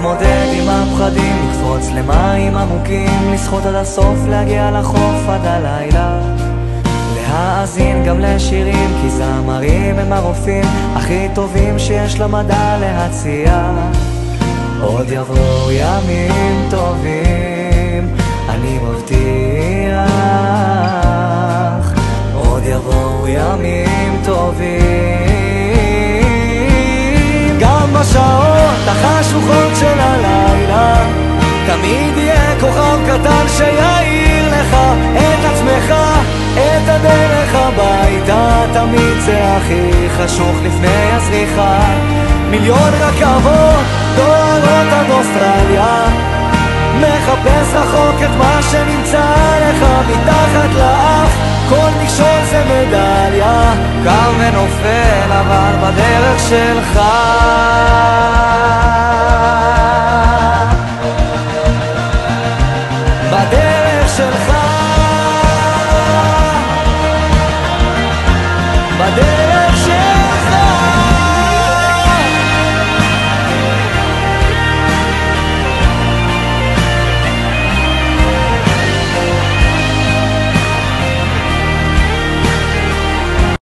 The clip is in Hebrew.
להתמודד עם הפחדים, לקפוץ למים עמוקים, לשחות עד הסוף, להגיע לחוף עד הלילה, להאזין גם לשירים, כי זמרים הם הרופאים הכי טובים שיש למדע להציע. עוד יבואו ימים טובים, אני מבטיח. עוד יבואו ימים טובים, גם בשעות החשוכות של הלילה תמיד יהיה כוכב קטן שיעיר לך את עצמך, את הדרך הביתה. תמיד זה הכי חשוך לפני הזריחה. מיליון רכבות דוהרות עד אוסטרליה, מחפש רחוק את מה שנמצא לך מתחת לאף. כל מכשול זה מדליה, קם ונופל אבל בדרך שלך.